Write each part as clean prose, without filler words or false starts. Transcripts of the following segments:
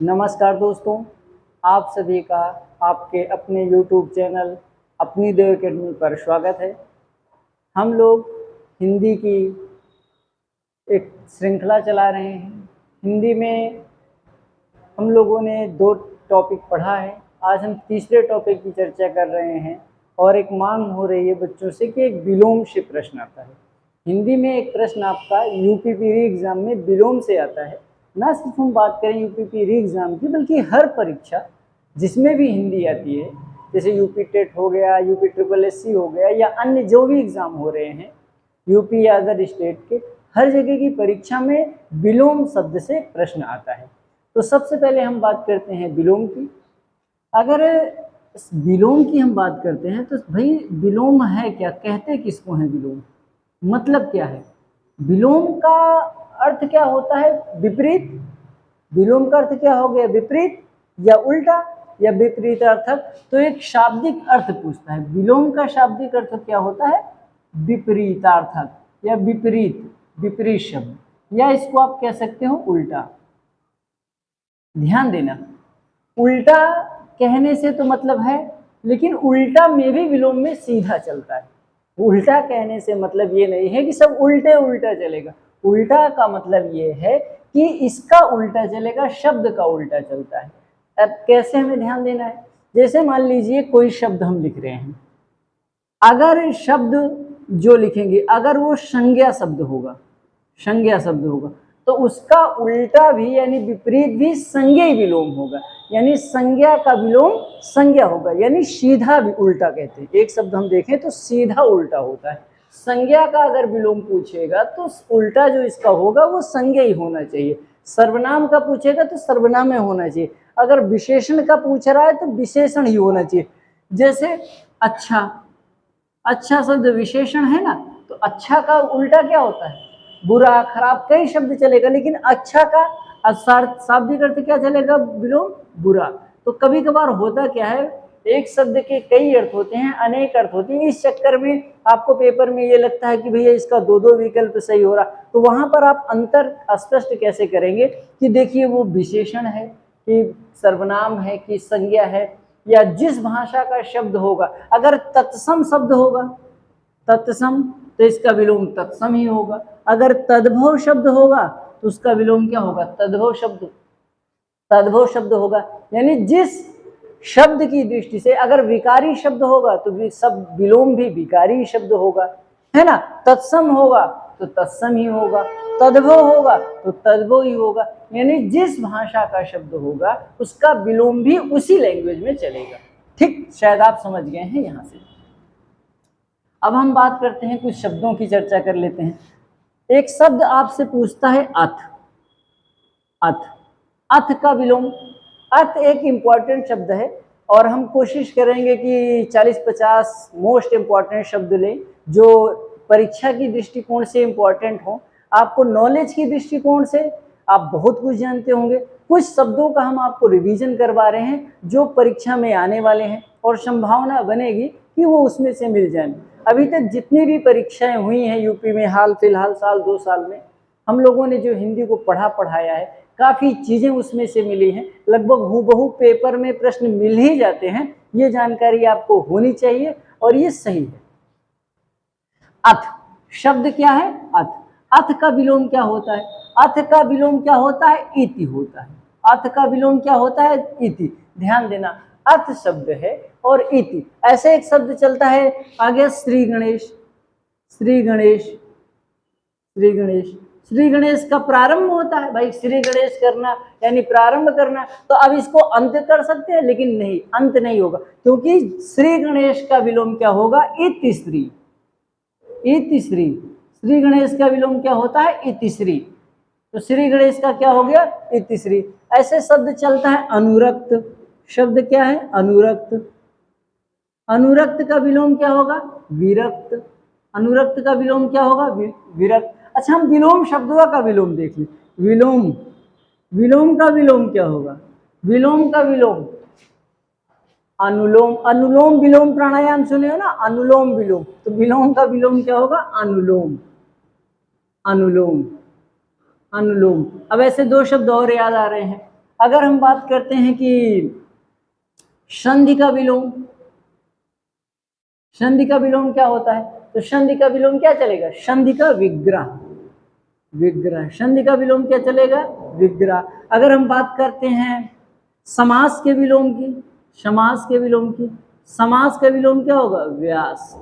नमस्कार दोस्तों, आप सभी का आपके अपने YouTube चैनल अपनी देव अकेडमी पर स्वागत है। हम लोग हिंदी की एक श्रृंखला चला रहे हैं। हिंदी में हम लोगों ने 2 टॉपिक पढ़ा है। आज हम तीसरे टॉपिक की चर्चा कर रहे हैं और एक मांग हो रही है बच्चों से कि एक विलोम से प्रश्न आता है। हिंदी में एक प्रश्न आपका यूपीपीरी एग्जाम में विलोम से आता है। ना सिर्फ हम बात करें यूपीपीरी एग्जाम की, बल्कि हर परीक्षा जिसमें भी हिंदी आती है, जैसे यूपी टेट हो गया, यूपी ट्रिपल एससी हो गया, या अन्य जो भी एग्जाम हो रहे हैं यूपी या अदर स्टेट के, हर जगह की परीक्षा में विलोम शब्द से प्रश्न आता है। तो सबसे पहले हम बात करते हैं विलोम की। अगर विलोम की हम बात करते हैं तो भाई विलोम है क्या, कहते किसको हैं विलोम, मतलब क्या है? विलोम का अर्थ क्या होता है? विपरीत। विलोम का अर्थ क्या हो गया? विपरीत या उल्टा या विपरीत अर्थक। तो एक शाब्दिक अर्थ पूछता है, विलोम का शाब्दिक अर्थ क्या होता है? विपरीतार्थक या विपरीत, विपरीत शब्द, या इसको आप कह सकते हो उल्टा। ध्यान देना, उल्टा कहने से तो मतलब है, लेकिन उल्टा में भी विलोम में सीधा चलता है। उल्टा कहने से मतलब ये नहीं है कि सब उल्टे उल्टा चलेगा। उल्टा का मतलब ये है कि इसका उल्टा चलेगा, शब्द का उल्टा चलता है। अब कैसे हमें ध्यान देना है? जैसे मान लीजिए कोई शब्द हम लिख रहे हैं, अगर शब्द जो लिखेंगे अगर वो संज्ञा शब्द होगा, संज्ञा शब्द होगा, तो उसका उल्टा भी यानी विपरीत भी संज्ञेय विलोम होगा। यानी संज्ञा का विलोम संज्ञा होगा, यानी सीधा भी उल्टा कहते हैं। एक शब्द हम देखें तो सीधा उल्टा होता है। संज्ञा का अगर विलोम पूछेगा तो उल्टा जो इसका होगा वो संज्ञा ही होना चाहिए। सर्वनाम का पूछेगा तो सर्वनाम में होना चाहिए। अगर विशेषण का पूछ रहा है तो विशेषण ही होना चाहिए। जैसे अच्छा, अच्छा शब्द विशेषण है ना, तो अच्छा का उल्टा क्या होता है? बुरा, खराब, कई शब्द चलेगा, लेकिन अच्छा का शाब्दिक अर्थ क्या चलेगा? विलोम बुरा। तो कभी कभार होता क्या है, एक शब्द के कई अर्थ होते हैं, अनेक अर्थ होते हैं। इस चक्कर में आपको पेपर में ये लगता है कि भैया इसका 2 विकल्प सही हो रहा, तो वहां पर आप अंतर स्पष्ट कैसे करेंगे कि देखिए वो विशेषण है कि सर्वनाम है कि संज्ञा है, या जिस भाषा का शब्द होगा। अगर तत्सम शब्द होगा, तत्सम, तो इसका विलोम तत्सम ही होगा। अगर तद्भव शब्द होगा तो उसका विलोम क्या होगा? तद्भव शब्द, तद्भव शब्द होगा। यानी जिस शब्द की दृष्टि से अगर विकारी शब्द होगा तो सब विलोम भी विकारी शब्द होगा, है ना। तत्सम होगा तो तत्सम ही होगा, तद्भव होगा तो तद्भव ही होगा। यानी जिस भाषा का शब्द होगा उसका विलोम भी उसी लैंग्वेज में चलेगा। ठीक, शायद आप समझ गए हैं यहां से। अब हम बात करते हैं, कुछ शब्दों की चर्चा कर लेते हैं। एक शब्द आपसे पूछता है अथ, अथ, अथ का विलोम। अथ एक इंपॉर्टेंट शब्द है और हम कोशिश करेंगे कि 40-50 मोस्ट इंपॉर्टेंट शब्द लें जो परीक्षा की दृष्टिकोण से इंपॉर्टेंट हो। आपको नॉलेज की दृष्टिकोण से आप बहुत कुछ जानते होंगे। कुछ शब्दों का हम आपको रिवीजन करवा रहे हैं जो परीक्षा में आने वाले हैं और संभावना बनेगी कि वो उसमें से मिल जाए। अभी तक जितनी भी परीक्षाएं हुई हैं यूपी में हाल फिलहाल साल 2 साल में, हम लोगों ने जो हिंदी को पढ़ाया है, काफ़ी चीज़ें उसमें से मिली हैं। लगभग हूबहू पेपर में प्रश्न मिल ही जाते हैं। ये जानकारी आपको होनी चाहिए और ये सही है। अथ शब्द क्या है? अथ। अथ का विलोम क्या होता है? अथ का विलोम क्या होता है? इति होता है। अथ का विलोम क्या होता है? इति। ध्यान देना, अथ शब्द है और इति। ऐसे एक शब्द चलता है आगे, श्री गणेश, श्री गणेश, श्री गणेश। श्री गणेश का प्रारंभ होता है भाई, श्री गणेश करना यानी प्रारंभ करना। तो अब इसको अंत कर सकते हैं, लेकिन नहीं, अंत नहीं होगा, क्योंकि श्री गणेश का विलोम क्या होगा? इति श्री, इति श्री। श्री गणेश का विलोम क्या होता है? इति श्री। तो श्री गणेश का क्या हो गया? इति श्री। ऐसे शब्द चलता है अनुरक्त। शब्द क्या है? अनुरक्त। अनुरक्त का विलोम क्या होगा? विरक्त। अनुरक्त का विलोम क्या होगा? विरक्त। अच्छा, हम विलोम शब्दों का विलोम देख लें। विलोम, विलोम का विलोम क्या होगा? विलोम का विलोम अनुलोम। अनुलोम विलोम प्राणायाम सुने हो ना, अनुलोम विलोम। तो विलोम का विलोम क्या होगा? अनुलोम, अनुलोम, अनुलोम। अब ऐसे 2 शब्द और याद आ रहे हैं। अगर हम बात करते हैं कि संधि का विलोम, संधि का विलोम क्या होता है, तो संधि का विलोम क्या चलेगा, संधि का विग्रह, विग्रह, संधि का विलोम क्या चलेगा, विग्रह। अगर हम बात करते हैं समास के विलोम की, समास के विलोम की, समास का विलोम क्या होगा, व्यास,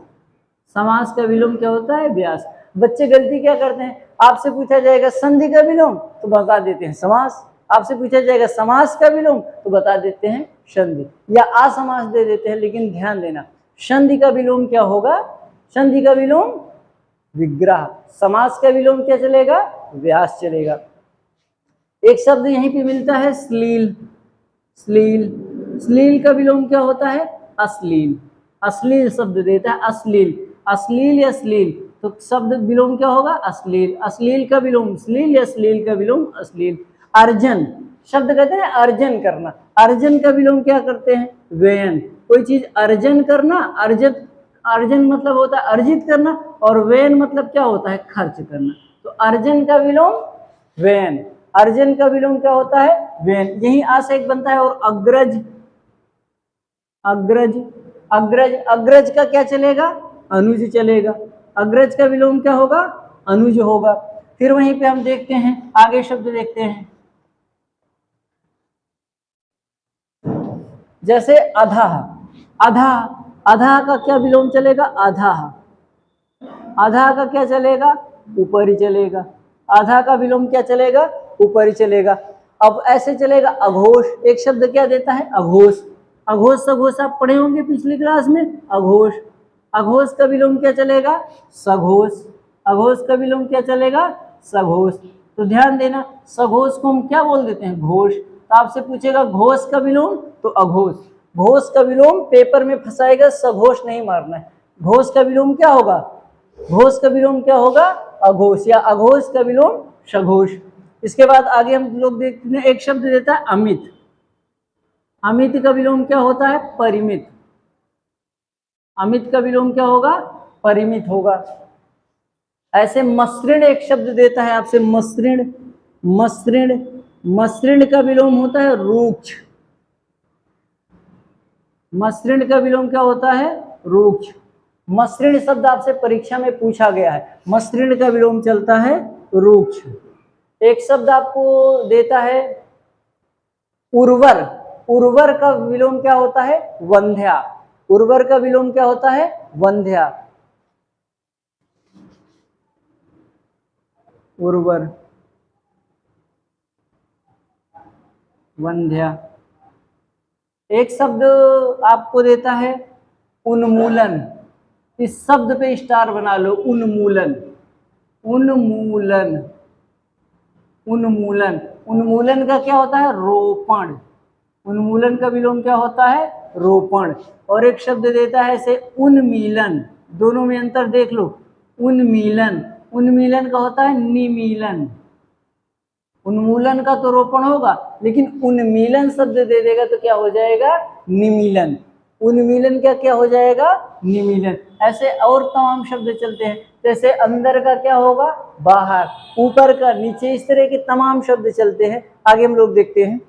समास का विलोम क्या होता है, व्यास। बच्चे गलती क्या करते हैं, आपसे पूछा जाएगा संधि का विलोम तो बता देते हैं समास, आपसे पूछा जाएगा समास का विलोम तो बता देते हैं संधि या असमास दे देते हैं। लेकिन ध्यान देना, संधि का विलोम क्या होगा, संधि का विलोम विग्रह, समास का विलोम क्या चलेगा, व्यास चलेगा। एक शब्द यहीं पे मिलता है श्लील, श्लील, श्लील का विलोम क्या होता है, अश्लील, अश्लील शब्द देता है, अश्लील, अश्लील या श्लील, तो शब्द विलोम क्या होगा, अश्लील, अश्लील का विलोम श्लील या श्लील का विलोम अश्लील। अर्जन शब्द कहते हैं अर्जन करना, अर्जन का विलोम क्या करते हैं, व्ययन, कोई चीज अर्जन करना, अर्जित, अर्जन मतलब होता है अर्जित करना, और व्ययन मतलब क्या होता है, खर्च करना। तो अर्जन का विलोम व्ययन, अर्जन का विलोम क्या होता है, व्ययन, यही आ से एक बनता है। और अग्रज, अग्रज, अग्रज, अग्रज का क्या चलेगा, अनुज चलेगा, अग्रज का विलोम क्या होगा, अनुज होगा। फिर वहीं पे हम देखते हैं, आगे शब्द देखते हैं, जैसे अधः, अधः, अधः का क्या विलोम चलेगा, अधः, अधः का क्या चलेगा, ऊपर ही चलेगा, अधः का विलोम क्या चलेगा, ऊपर ही चलेगा। अब ऐसे चलेगा अघोष, एक शब्द क्या देता है, अघोष, अघोष सघोष आप पढ़े होंगे पिछली क्लास में, अघोष, अघोष का विलोम क्या चलेगा, सघोष, अघोष का विलोम क्या चलेगा, सघोष। तो ध्यान देना, सघोष को हम क्या बोल देते हैं, घोष। तो आपसे पूछेगा घोष का विलोम तो अघोष, घोष का विलोम पेपर में फंसाएगा, सघोष नहीं मारना है। घोष का विलोम क्या होगा, घोष का विलोम क्या होगा, अघोष, या अघोष का विलोम सघोष। इसके बाद आगे हम लोग देखते हैं, एक शब्द देता है अमित, अमित का विलोम क्या होता है, परिमित, अमित का विलोम क्या होगा, परिमित होगा। ऐसे मसृण एक शब्द देता है आपसे, मसृण, मसृण, मसृण का विलोम होता है रूक्ष, मसृण का विलोम क्या होता है, रूक्ष। मसृण शब्द आपसे परीक्षा में पूछा गया है, मसृण का विलोम चलता है रूक्ष। एक शब्द आपको देता है उर्वर, उर्वर का विलोम क्या होता है, वंध्या, उर्वर का विलोम क्या होता है, वंध्या, उर्वर, वंध्या। एक शब्द आपको देता है उन्मूलन, इस शब्द पे स्टार बना लो, उन्मूलन, उन्मूलन, उन्मूलन, उन्मूलन का क्या होता है, रोपण, उन्मूलन का विलोम क्या होता है, रोपण। और एक शब्द देता है इसे उन्मीलन, दोनों में अंतर देख लो, उन्मीलन, उन्मीलन का होता है निमीलन, उन्मूलन का तो रोपण होगा, लेकिन उन्मीलन शब्द दे देगा तो क्या हो जाएगा, निमीलन, उन्मीलन का क्या हो जाएगा, निमीलन। ऐसे और तमाम शब्द चलते हैं, जैसे अंदर का क्या होगा, बाहर, ऊपर का नीचे, इस तरह के तमाम शब्द चलते हैं। आगे हम लोग देखते हैं,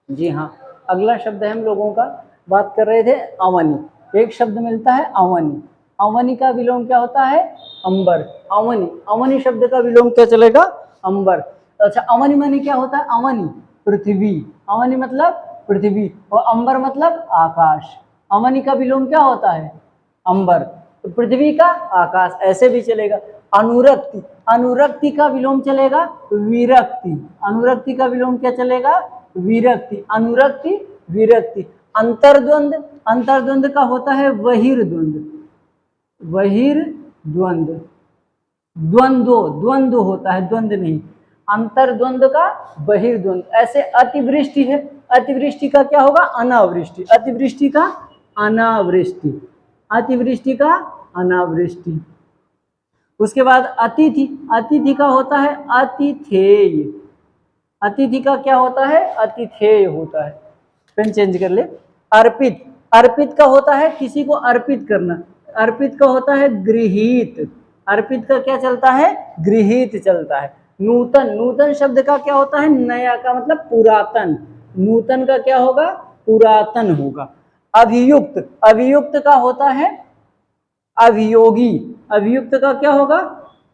जी हाँ, अगला शब्द है हम लोगों का, बात कर रहे थे अवनी। एक शब्द मिलता है अवनी, अवनी का विलोम क्या होता है, अंबर, अवनी, अवनी शब्द का विलोम क्या चलेगा, अंबर। अच्छा, अवनी माने क्या होता है, अवनी पृथ्वी, अवनी मतलब पृथ्वी, और अंबर मतलब आकाश। अवनी का विलोम क्या होता है, अंबर, तो पृथ्वी का आकाश, ऐसे भी चलेगा। अनुरक्ति, अनुरक्ति का विलोम चलेगा विरक्ति, अनुरक्ति का विलोम क्या चलेगा, विरक्ति, अनुरक्ति, विरक्ति। अंतर्द्वंद, अंतर्द्वंद का होता है बहिर्द्वंद, बहिर्द्वंद, द्वंद्व, द्वंद्व होता है, द्वंद्व नहीं, अंतर्द्वंद का बहिर्द्वंद। ऐसे अतिवृष्टि है, अतिवृष्टि का क्या होगा, अनावृष्टि, अतिवृष्टि का अनावृष्टि, अतिवृष्टि का अनावृष्टि। उसके बाद अतिथि, अतिथि का होता है अतिथेय, अतिथि का क्या होता है, अतिथेय होता है। पेन चेंज कर ले। अर्पित, अर्पित का होता है किसी को अर्पित करना, अर्पित का होता है गृहीत, अर्पित का क्या चलता है, गृहीत चलता है। नूतन, नूतन शब्द का क्या होता है, नया का मतलब पुरातन, नूतन का क्या होगा, पुरातन होगा। अभियुक्त, अभियुक्त का होता है अभियोगी, अभियुक्त का क्या होगा,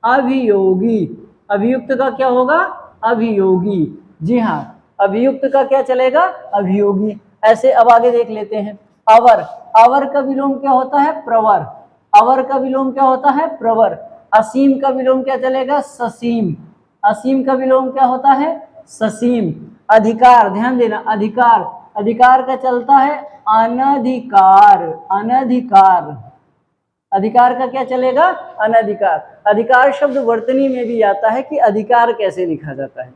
अभियोगी, अभियुक्त का क्या होगा, अभियोगी। जी हाँ, अभियुक्त का क्या चलेगा, अभियोगी। ऐसे अब आगे देख लेते हैं। अवर, अवर का विलोम क्या होता है, प्रवर, अवर का विलोम क्या होता है, प्रवर। असीम का विलोम क्या चलेगा, ससीम, असीम का विलोम क्या होता है, ससीम। अधिकार, ध्यान देना, अधिकार, अधिकार का चलता है अनधिकार, अनधिकार, अधिकार का क्या चलेगा, अनधिकार। अधिकार शब्द वर्तनी में भी आता है कि अधिकार कैसे लिखा जाता है।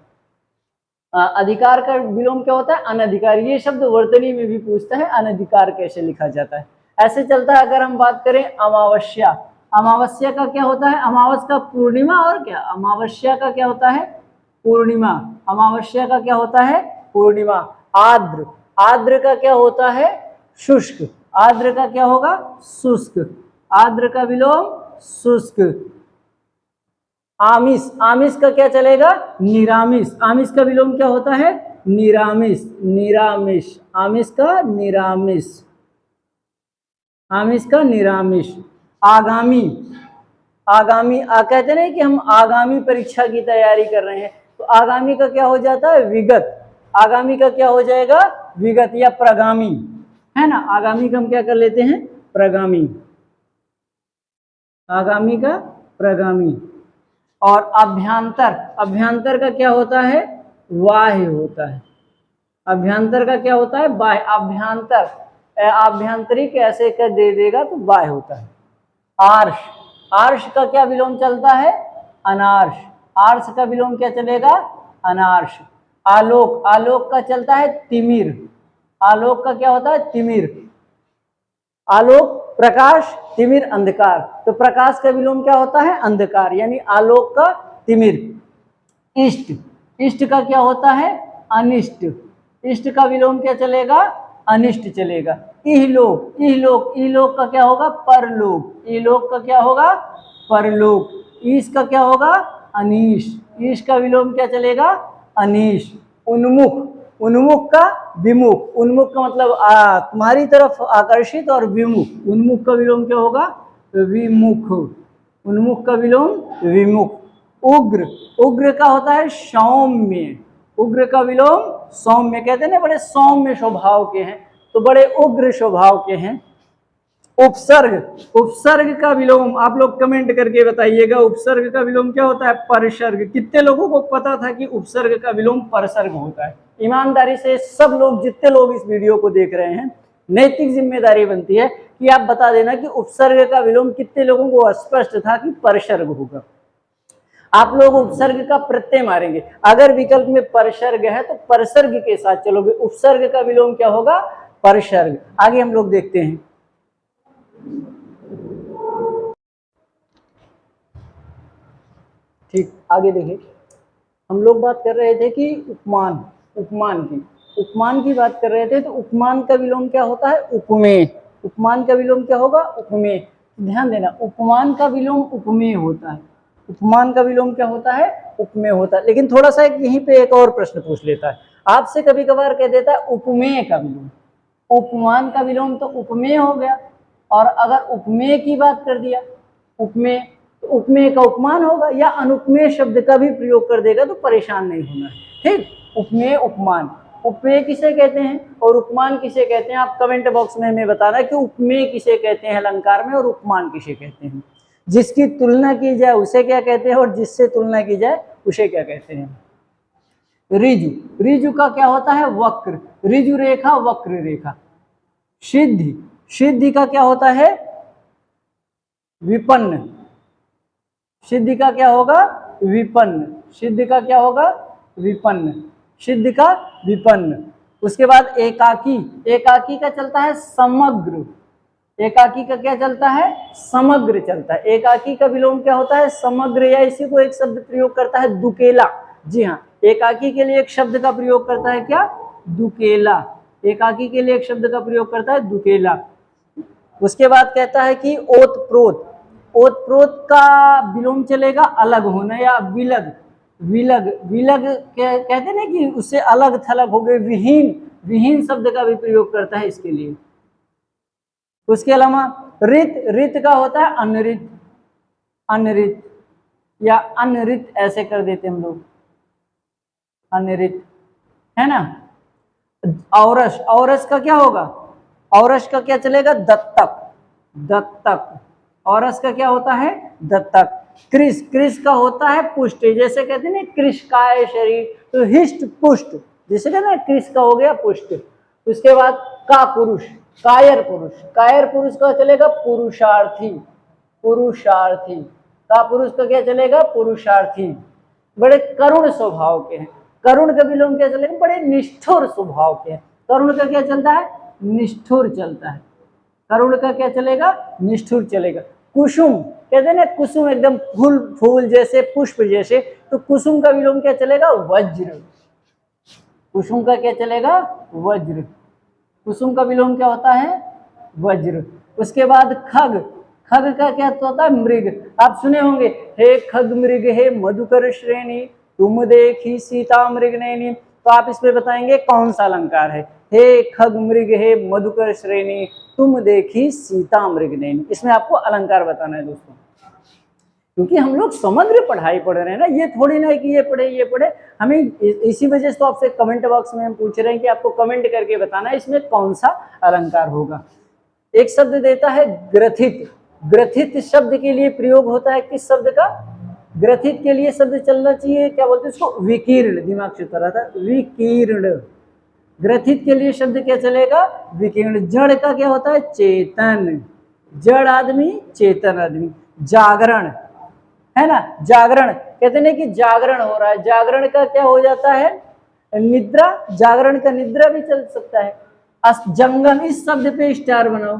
अधिकार का विलोम क्या होता है, अनधिकार। ये शब्द वर्तनी में भी पूछता है अनधिकार कैसे लिखा जाता है। ऐसे चलता है। अगर हम बात करें अमावस्या, अमावस्या का क्या होता है, अमावस का पूर्णिमा, और क्या अमावस्या का क्या होता है, पूर्णिमा, अमावस्या का क्या होता है, पूर्णिमा। आर्द्र, आर्द्र का क्या होता है, शुष्क, आर्द्र का क्या होगा, शुष्क, आर्द्र का विलोम शुष्क। आमिष, आमिष का क्या चलेगा, निरामिष, आमिष का विलोम क्या होता है, निरामिष, निरामिष, आमिष का निरामिष, आमिष का निरामिष। आगामी, आगामी कहते नहीं कि हम आगामी परीक्षा की तैयारी कर रहे हैं, तो आगामी का क्या हो जाता है, विगत, आगामी का क्या हो जाएगा, विगत या प्रगामी, है ना। आगामी का हम क्या कर लेते हैं, प्रगामी, आगामी का प्रगामी। और अभ्यंतर, अभ्यंतर का क्या होता है, बाह्य होता है, अभ्यंतर का क्या होता है, बाह्य। अभ्यंतर, आभ्यंतरिक ऐसे कर दे देगा तो बाह्य होता है। आर्ष, आर्ष का क्या विलोम चलता है, अनार्ष, आर्ष का विलोम क्या चलेगा, अनार्ष। आलोक, आलोक का चलता है तिमिर, आलोक का क्या होता है, तिमिर। आलोक प्रकाश, तिमिर अंधकार, तो प्रकाश का विलोम क्या होता है, अंधकार, यानी आलोक का तिमिर। इष्ट, इष्ट का क्या होता है, अनिष्ट, इष्ट का विलोम क्या चलेगा, अनिष्ट चलेगा। इहलोक, इहलोक, इहलोक का क्या होगा, परलोक, इहलोक का क्या होगा, परलोक। ईश का क्या होगा, अनीश, ईश का विलोम क्या चलेगा, अनीश। उन्मुख, उन्मुख का विमुख, उन्मुख का मतलब तुम्हारी तरफ आकर्षित, और विमुख, उन्मुख का विलोम क्या होगा, विमुख, उन्मुख का विलोम विमुख। उग्र, उग्र का होता है सौम्य, उग्र का विलोम सौम्य, कहते हैं ना बड़े सौम्य स्वभाव के हैं, तो बड़े उग्र स्वभाव के हैं। उपसर्ग, उपसर्ग का विलोम आप लोग कमेंट करके बताइएगा, उपसर्ग का विलोम क्या होता है, परसर्ग। कितने लोगों को पता था कि उपसर्ग का विलोम परसर्ग होता है? ईमानदारी से सब लोग, जितने लोग इस वीडियो को देख रहे हैं, नैतिक जिम्मेदारी बनती है कि आप बता देना कि उपसर्ग का विलोम कितने लोगों को स्पष्ट था कि परसर्ग होगा। आप लोग उपसर्ग का प्रत्यय मारेंगे, अगर विकल्प में परसर्ग है तो परसर्ग के साथ चलोगे, उपसर्ग का विलोम क्या होगा, परसर्ग। आगे हम लोग देखते हैं। ठीक, आगे देखिए, हम लोग बात कर रहे थे कि उपमान, उपमान की, उपमान की बात कर रहे थे, तो उपमान का विलोम क्या होता है, उपमेय, उपमान का विलोम क्या होगा, उपमेय। ध्यान देना, उपमान का विलोम उपमेय होता है, उपमान का विलोम क्या होता है, उपमेय होता है। लेकिन थोड़ा सा यहीं पे एक और प्रश्न पूछ लेता है आपसे, कभी कभार कह देता है उपमेय का विलोम। उपमान का विलोम तो उपमेय हो गया, और अगर उपमेय की बात कर दिया, उपमेय, तो उपमेय का उपमान होगा, या अनुपमेय शब्द का भी प्रयोग कर देगा तो परेशान नहीं होना है। ठीक, उपमेय, उपमान, उपमेय किसे कहते हैं और उपमान किसे कहते हैं, आप कमेंट बॉक्स में हमें बताना कि उपमेय किसे कहते हैं अलंकार में, और उपमान किसे कहते हैं। जिसकी तुलना की जाए उसे क्या कहते हैं, और जिससे तुलना की जाए उसे क्या कहते हैं। ऋजु, ऋजु का क्या होता है, वक्र, ऋजु रेखा, वक्र रेखा। सिद्धि, सिद्धि का क्या होता है, विपन्न, सिद्धि का क्या होगा, विपन्न, सिद्धि का क्या होगा, विपन्न, सिद्धि का विपन्न। उसके बाद एकाकी, एकाकी का चलता है समग्र, एकाकी का क्या चलता है, समग्र चलता है। एकाकी का विलोम क्या होता है, समग्र, या इसी को एक शब्द प्रयोग करता है दुकेला। जी हाँ, एकाकी के लिए एक शब्द का प्रयोग करता है क्या, दुकेला, एकाकी के लिए एक शब्द का प्रयोग करता है दुकेला। उसके बाद कहता है कि ओतप्रोत, ओतप्रोत का विलोम चलेगा अलग होना या विलग। विलग विलग कहते ना कि उससे अलग थलग हो गए। विहीन, विहीन शब्द का भी प्रयोग करता है इसके लिए। उसके अलावा रित, रित का होता है अनरित, अनरित या अनरित ऐसे कर देते हम लोग, अनरित, है ना। औरस, औरस का क्या होगा, औरस का क्या चलेगा, दत्तक, दत्तक। औरस का क्या होता है, दत्तक। कृष, कृष का होता है पुष्ट, जैसे कहते हैं ना कृषकाय शरीर, तो हिष्ट पुष्ट, जैसे कहते हैं कृष का हो गया पुष्ट। उसके बाद का पुरुष, कायर पुरुष, कायर पुरुष का चलेगा पुरुषार्थी, पुरुषार्थी। का पुरुष का क्या चलेगा, पुरुषार्थी। बड़े करुण स्वभाव के हैं, करुण का विलोम क्या चलेगा, बड़े निष्ठुर स्वभाव के हैं। करुण का क्या चलता है, निष्ठुर चलता है। करुण का क्या चलेगा, निष्ठुर चलेगा। कुसुम कहते हैं ना, कुसुम एकदम फूल, फूल जैसे, पुष्प जैसे, तो कुसुम का विलोम क्या चलेगा, वज्र। कुसुम का क्या चलेगा, वज्र। कुसुम का विलोम क्या होता है, वज्र। उसके बाद खग, खग का क्या होता है, मृग। आप सुने होंगे, हे खग मृग हे मधुकर श्रेणी, तुम देखी सीता मृग नैनी। तो आप इसमें बताएंगे कौन सा अलंकार है, हे खग मृग हे मधुकर श्रेणी, तुम देखी सीता मृग नैनी। इसमें आपको अलंकार बताना है दोस्तों, क्योंकि हम लोग समग्र पढ़ाई पढ़ रहे हैं ना, ये थोड़ी ना है कि ये पढ़े ये पढ़े। हमें इसी वजह से तो आपसे कमेंट बॉक्स में हम पूछ रहे हैं कि आपको कमेंट करके बताना है इसमें कौन सा अलंकार होगा। एक शब्द देता है ग्रथित, ग्रथित शब्द के लिए प्रयोग होता है किस शब्द का, ग्रथित के लिए शब्द चलना चाहिए, क्या बोलते हैं इसको, विकीर्ण। दिमाग से उतर रहा था, विकीर्ण। ग्रथित के लिए शब्द क्या चलेगा, विकीर्ण। जड़ का क्या होता है, चेतन, जड़ आदमी चेतन आदमी। जागरण है ना, जागरण कहते हैं कि जागरण हो रहा है, जागरण का क्या हो जाता है, निद्रा। जागरण का निद्रा भी चल सकता है। जंगम, इस शब्द पे स्टार बनाओ,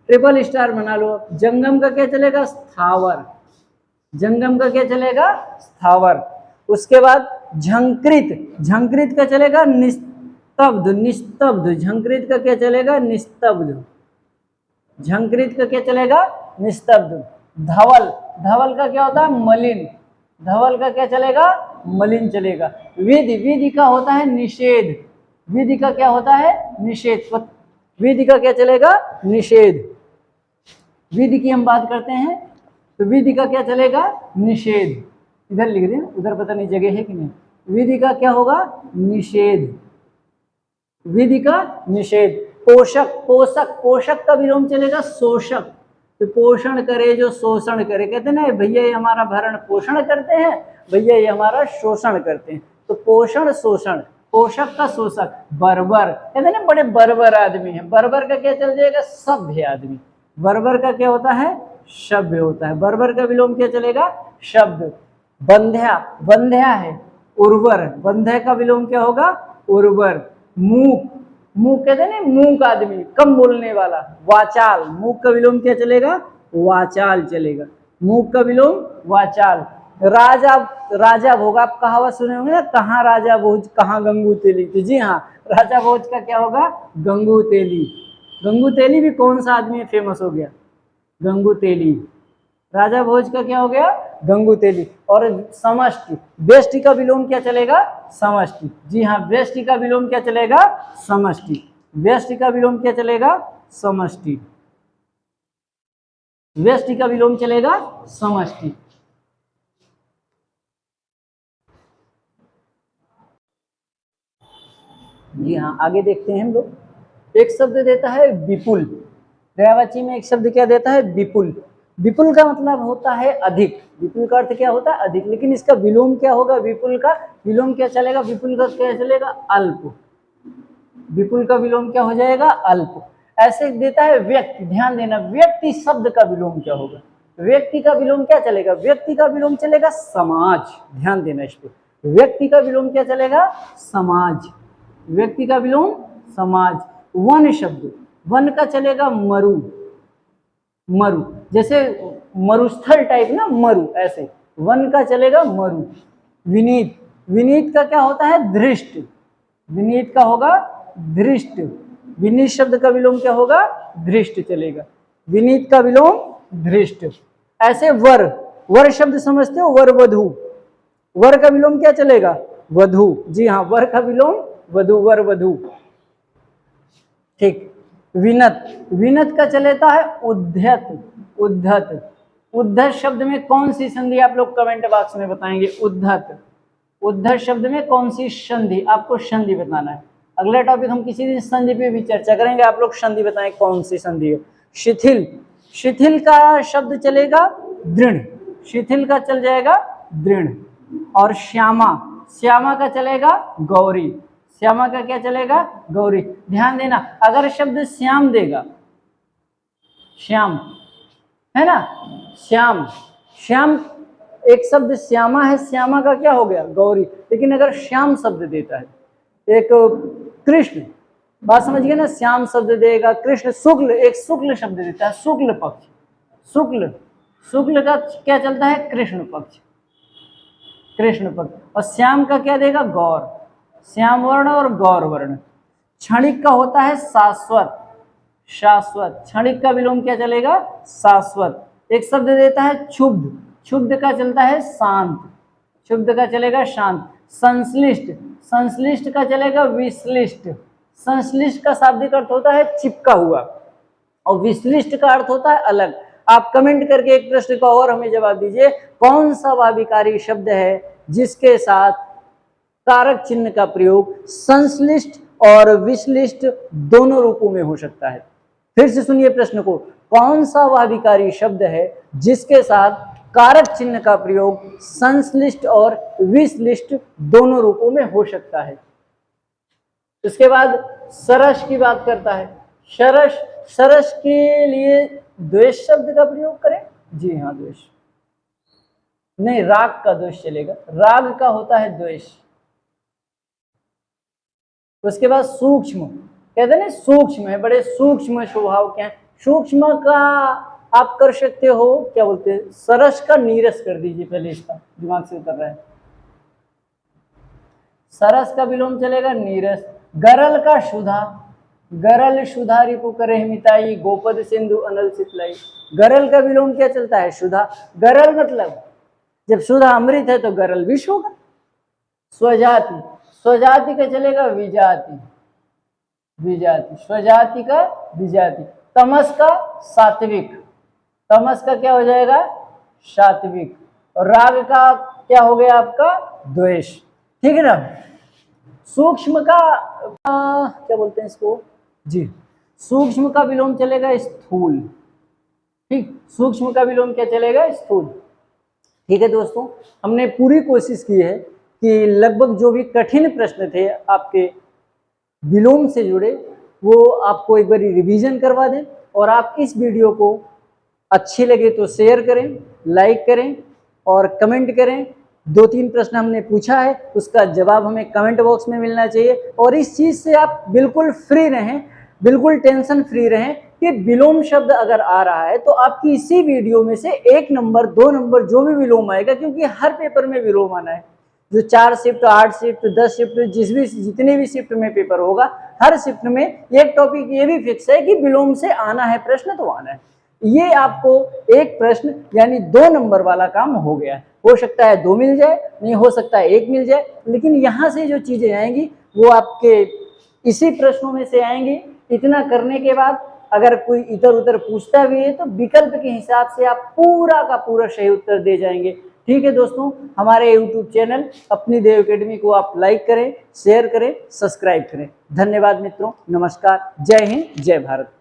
ट्रिपल स्टार बना लो। जंगम का क्या चलेगा, स्थावर, जंगम का क्या चलेगा, स्थावर। उसके बाद झंकृत, झंकृत का चलेगा निस्तब्ध, निस्तब्ध। झंकृत का क्या चलेगा, निस्तब्ध, झंकृत का क्या चलेगा, निस्तब्ध। धवल, धवल का क्या होता है, मलिन, धवल का क्या चलेगा, मलिन चलेगा। विधि, विधि का होता है निषेध, विधि का क्या होता है, निषेध। विधि का क्या चलेगा, निषेध। विधि की हम बात करते हैं तो विधि का क्या चलेगा, निषेध। इधर लिख दें, उधर पता नहीं जगह है कि नहीं। विधि का क्या होगा, निषेध, विधि का निषेध। पोषक, पोषक, पोषक का विलोम चलेगा शोषक, तो पोषण करे जो शोषण करे। कहते ना भैया ये हमारा भरण पोषण करते हैं, भैया ये हमारा शोषण करते हैं। तो पोषण शोषण, पोषक का शोषक। बर्बर कहते ना बड़े बर्बर आदमी है, बर्बर का क्या चल जाएगा, सभ्य आदमी। बर्बर का क्या होता है, सभ्य होता है। बर्बर का विलोम क्या चलेगा, शब्द। बंध्या, बंध्या है उर्वर, बंध्या का विलोम क्या होगा, उर्वर। मूक, मूक कहते हैं मूक आदमी, कम बोलने वाला। वाचाल, मूक का विलोम क्या चलेगा, वाचाल चलेगा। मूक का विलोम वाचाल। राजा, राजा भोज, आप कहावत सुने होंगे ना, कहाँ राजा भोज कहाँ गंगू तेली। तो जी हाँ, राजा भोज का क्या होगा, गंगू तेली। गंगू तेली भी कौन सा आदमी फेमस हो गया, गंगू तेली। राजा भोज का क्या हो गया, गंगू तेली। और समष्टि, व्यष्टि का विलोम क्या चलेगा, समष्टि। जी हाँ, व्यष्टि का विलोम क्या चलेगा, समष्टि। व्यष्टि का विलोम क्या चलेगा, समष्टि। व्यष्टि का विलोम चलेगा समष्टि। जी हाँ, आगे देखते हैं हम लोग। एक शब्द देता है विपुल, पर्यायवाची में एक शब्द क्या देता है, विपुल। विपुल का मतलब होता है अधिक, विपुल का अर्थ क्या होता है, अधिक। लेकिन इसका विलोम क्या होगा, विपुल का विलोम क्या चलेगा, विपुल का क्या चलेगा, अल्प। विपुल का विलोम क्या हो जाएगा, अल्प। ऐसे देता है व्यक्ति, ध्यान देना, व्यक्ति शब्द का विलोम क्या होगा, व्यक्ति का विलोम क्या चलेगा, व्यक्ति का विलोम चलेगा समाज। ध्यान देना इस पे, व्यक्ति का विलोम क्या चलेगा, समाज। व्यक्ति का विलोम समाज। वन शब्द, वन का चलेगा मरु, मरु जैसे मरुस्थल टाइप ना, मरु ऐसे, वन का चलेगा मरु। विनीत, विनीत का क्या होता है, धृष्ट। विनीत का होगा धृष्ट। विनीत शब्द का विलोम क्या होगा, धृष्ट चलेगा। विनीत का विलोम धृष्ट। ऐसे वर, वर शब्द समझते हो, वर वधु, वर का विलोम क्या चलेगा? वधु। जी हाँ, वर का विलोम वधु, वर वधु। ठीक। विनत, विनत का चलेता है उद्धत, उद्धत। उद्धत शब्द में कौन सी संधि आप लोग कमेंट बॉक्स में बताएंगे? उद्धत, उद्धत शब्द में कौन सी संधि? आपको संधि बताना है। अगला टॉपिक हम किसी दिन संधि पे भी चर्चा करेंगे, आप लोग संधि बताएं कौन सी संधि है। शिथिल, शिथिल का शब्द चलेगा दृढ़, शिथिल का चल जाएगा दृढ़। और श्यामा, श्यामा का चलेगा गौरी, श्यामा का क्या चलेगा? गौरी। ध्यान देना, अगर शब्द श्याम देगा, श्याम है ना, श्याम, श्याम एक शब्द श्यामा है, श्यामा का क्या हो गया? गौरी। लेकिन अगर श्याम शब्द देता है, एक कृष्ण, बात समझ गए ना, श्याम शब्द देगा, कृष्ण, शुक्ल, एक शुक्ल शब्द देता है, शुक्ल पक्ष, शुक्ल, शुक्ल का क्या चलता है? कृष्ण पक्ष, कृष्ण पक्ष। और श्याम का क्या देगा? गौर, श्याम वर्ण और गौर वर्ण। क्षणिक का होता है शाश्वत, शाश्वत, क्षणिक का विलोम क्या चलेगा? शाश्वत। एक शब्द देता है क्षुब्ध, क्षुब्ध का चलता है शांत, क्षुब्ध का चलेगा शांत। संश्लिष्ट, संश्लिष्ट का चलेगा विश्लिष्ट, संश्लिष्ट का शाब्दिक अर्थ होता है चिपका हुआ, और विश्लिष्ट का अर्थ होता है अलग। आप कमेंट करके एक प्रश्न का और हमें जवाब दीजिए, कौन सा वाभिकारी शब्द है जिसके साथ कारक चिन्ह का प्रयोग संश्लिष्ट और विश्लिष्ट दोनों रूपों में हो सकता है? फिर से सुनिए प्रश्न को, कौन सा वाभिकारी शब्द है जिसके साथ कारक चिन्ह का प्रयोग संश्लिष्ट और विश्लिष्ट दोनों रूपों में हो सकता है? इसके बाद सरस की बात करता है। सरस, सरस के लिए द्वेष शब्द का प्रयोग करें? जी हाँ, द्वेष नहीं, राग का दोष चलेगा, राग का होता है द्वेष। उसके बाद सूक्ष्म, कहते हैं ना सूक्ष्म है, बड़े सूक्ष्म स्वभाव के हैं। सूक्ष्म का आप कर सकते हो, क्या बोलते हैं, सरस का नीरस कर दीजिए, पहले इसका दिमाग से उतर रहा है। सरस का विलोम चलेगा नीरस। गरल का शुदा, गरल शुदा रिपु करे मिताई, गोपद सिंधु अनल सितलाई। गरल का विलोम क्या चलता है? शुदा। गरल मतलब जब शुदा अमृत है तो गरल विष होगा। स्वजाति, स्वजाति का चलेगा विजाति, विजाति, स्वजाति का विजाति। तमस का सात्विक, तमस का क्या हो जाएगा? सात्विक। और राग का क्या हो गया आपका? द्वेष। ठीक है ना। सूक्ष्म का क्या बोलते हैं इसको? जी, सूक्ष्म का विलोम चलेगा स्थूल। ठीक, सूक्ष्म का विलोम क्या चलेगा? स्थूल। ठीक है दोस्तों, हमने पूरी कोशिश की है कि लगभग जो भी कठिन प्रश्न थे आपके विलोम से जुड़े, वो आपको एक बार रिवीजन करवा दें। और आप इस वीडियो को अच्छी लगे तो शेयर करें, लाइक करें और कमेंट करें। 2-3 प्रश्न हमने पूछा है, उसका जवाब हमें कमेंट बॉक्स में मिलना चाहिए। और इस चीज़ से आप बिल्कुल फ्री रहें, बिल्कुल टेंशन फ्री रहें कि विलोम शब्द अगर आ रहा है तो आपकी इसी वीडियो में से 1 नंबर 2 नंबर जो भी विलोम आएगा, क्योंकि हर पेपर में विलोम आना है। जो 4 शिफ्ट, 8 शिफ्ट, 10 शिफ्ट, जितने भी शिफ्ट में पेपर होगा, हर शिफ्ट में एक टॉपिक ये भी फिक्स है कि विलोम से आना है प्रश्न तो आना है। ये आपको एक प्रश्न यानी 2 नंबर वाला काम हो गया है। हो सकता है 2 मिल जाए, नहीं हो सकता है 1 मिल जाए, लेकिन यहाँ से जो चीजें आएंगी वो आपके इसी प्रश्नों में से आएंगी। इतना करने के बाद अगर कोई इधर उधर पूछता भी है तो विकल्प के हिसाब से आप पूरा का पूरा सही उत्तर दे जाएंगे। ठीक है दोस्तों, हमारे YouTube चैनल अपनी देव एकेडमी को आप लाइक करें, शेयर करें, सब्सक्राइब करें। धन्यवाद मित्रों, नमस्कार, जय हिंद, जय भारत।